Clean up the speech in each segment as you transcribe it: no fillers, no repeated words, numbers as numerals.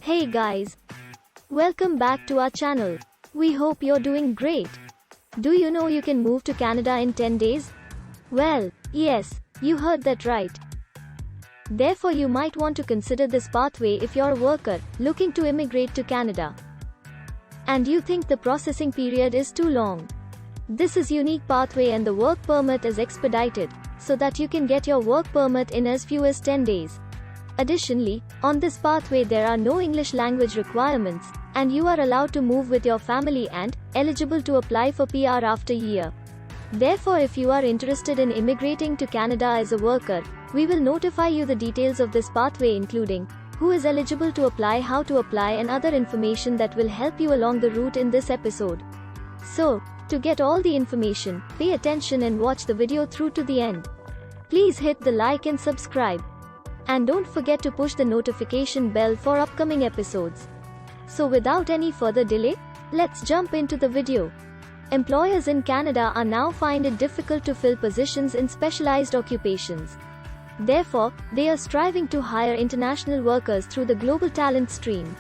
Hey guys, welcome back to our channel. We hope you're doing great. Do you know you can move to Canada in 10 days? Well, yes, you heard that right. Therefore, you might want to consider this pathway if you're a worker looking to immigrate to Canada and you think the processing period is too long. This is unique pathway and the work permit is expedited so that you can get your work permit in as few as 10 days. Additionally, on this pathway there are no English language requirements, and you are allowed to move with your family and eligible to apply for PR after a year. Therefore, if you are interested in immigrating to Canada as a worker, we will notify you the details of this pathway, including who is eligible to apply, how to apply, and other information that will help you along the route in this episode. So, to get all the information, pay attention and watch the video through to the end. Please hit the like and subscribe. And don't forget to push the notification bell for upcoming episodes. So without any further delay, let's jump into the video. Employers in Canada are now find it difficult to fill positions in specialized occupations. Therefore, they are striving to hire international workers through the global talent stream.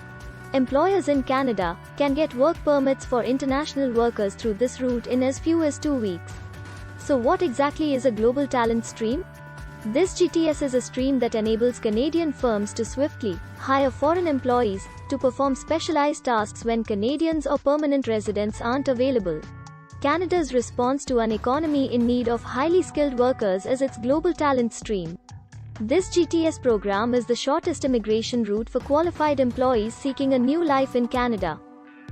Employers in Canada can get work permits for international workers through this route in as few as 2 weeks. So what exactly is a global talent stream? This GTS is a stream that enables Canadian firms to swiftly hire foreign employees to perform specialized tasks when Canadians or permanent residents aren't available. Canada's response to an economy in need of highly skilled workers is its global talent stream. This GTS program is the shortest immigration route for qualified employees seeking a new life in Canada.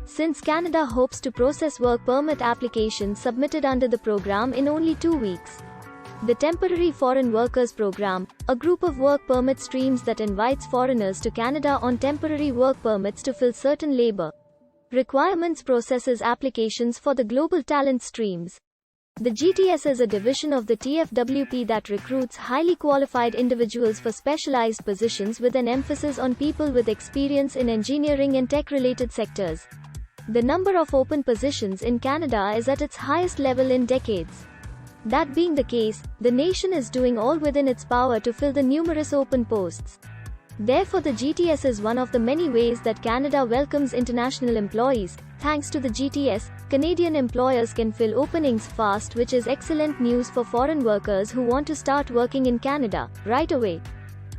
Since Canada hopes to process work permit applications submitted under the program in only 2 weeks. The Temporary Foreign Workers Program, a group of work permit streams that invites foreigners to Canada on temporary work permits to fill certain labor requirements, processes applications for the global talent streams. The GTS is a division of the TFWP that recruits highly qualified individuals for specialized positions with an emphasis on people with experience in engineering and tech-related sectors. The number of open positions in Canada is at its highest level in decades. That being the case, the nation is doing all within its power to fill the numerous open posts. Therefore, the GTS is one of the many ways that Canada welcomes international employees. Thanks to the GTS, Canadian employers can fill openings fast, which is excellent news for foreign workers who want to start working in Canada right away.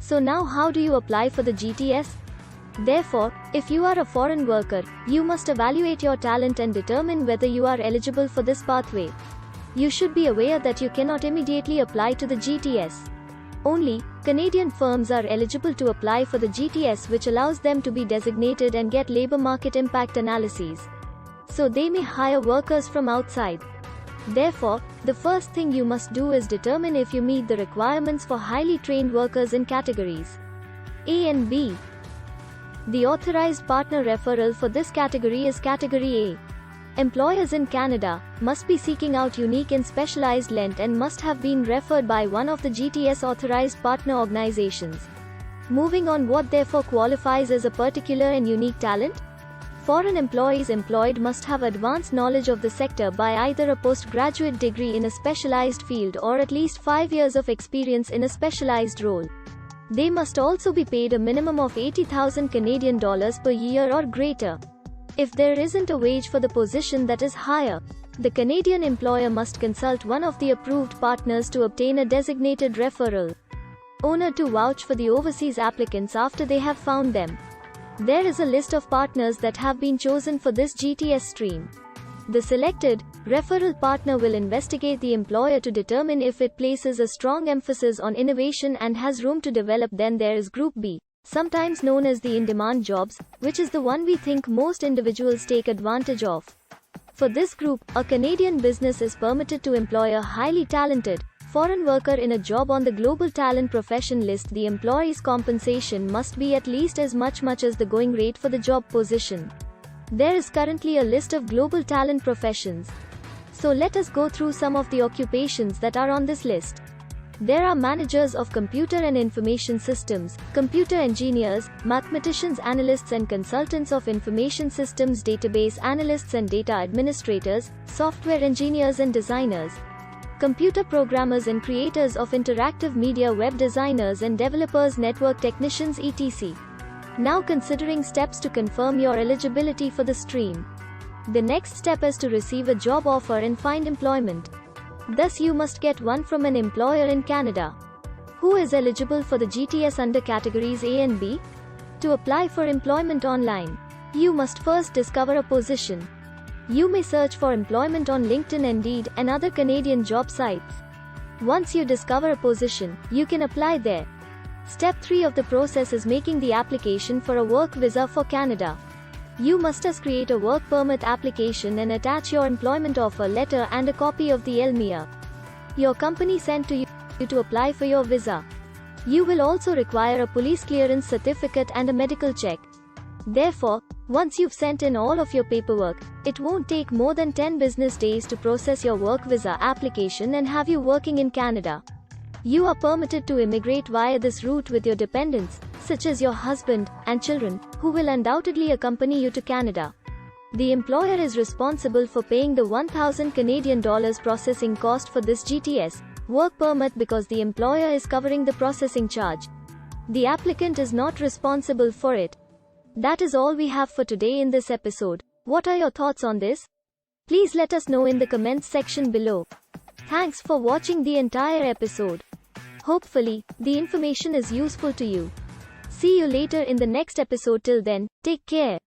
So now, how do you apply for the GTS? Therefore, if you are a foreign worker, you must evaluate your talent and determine whether you are eligible for this pathway. You should be aware that you cannot immediately apply to the GTS. Only Canadian firms are eligible to apply for the GTS, which allows them to be designated and get labor market impact analyses. So they may hire workers from outside. Therefore, the first thing you must do is determine if you meet the requirements for highly trained workers in categories A and B. The authorized partner referral for this category is Category A. Employers in Canada must be seeking out unique and specialized talent and must have been referred by one of the GTS authorized partner organizations. Moving on, what therefore qualifies as a particular and unique talent? Foreign employees employed must have advanced knowledge of the sector by either a postgraduate degree in a specialized field or at least 5 years of experience in a specialized role. They must also be paid a minimum of 80,000 Canadian dollars per year or greater. If there isn't a wage for the position that is higher, the Canadian employer must consult one of the approved partners to obtain a designated referral owner to vouch for the overseas applicants after they have found them. There is a list of partners that have been chosen for this GTS stream. The selected referral partner will investigate the employer to determine if it places a strong emphasis on innovation and has room to develop. Then there is Group B, sometimes known as the in-demand jobs, which is the one we think most individuals take advantage of. For this group, a Canadian business is permitted to employ a highly talented foreign worker in a job on the global talent profession list. The employee's compensation must be at least as much as the going rate for the job position. There is currently a list of global talent professions. So let us go through some of the occupations that are on this list. There are managers of computer and information systems, computer engineers, mathematicians, analysts and consultants of information systems, database analysts and data administrators, software engineers and designers, computer programmers and creators of interactive media, web designers and developers, network technicians, etc. Now considering steps to confirm your eligibility for the stream. The next step is to receive a job offer and find employment. Thus you must get one from an employer in Canada. Who is eligible for the GTS under categories A and B? To apply for employment online, you must first discover a position. You may search for employment on LinkedIn, Indeed, and other Canadian job sites. Once you discover a position, you can apply there. Step 3 of the process is making the application for a work visa for Canada. You must first create a work permit application and attach your employment offer letter and a copy of the LMIA your company sent to you to apply for your visa. You will also require a police clearance certificate and a medical check. Therefore, once you've sent in all of your paperwork, it won't take more than 10 business days to process your work visa application and have you working in Canada. You are permitted to immigrate via this route with your dependents, such as your husband and children, who will undoubtedly accompany you to Canada. The employer is responsible for paying the 1,000 Canadian dollars processing cost for this GTS work permit because the employer is covering the processing charge. The applicant is not responsible for it. That is all we have for today in this episode. What are your thoughts on this? Please let us know in the comments section below. Thanks for watching the entire episode. Hopefully, the information is useful to you. See you later in the next episode. Till then, take care.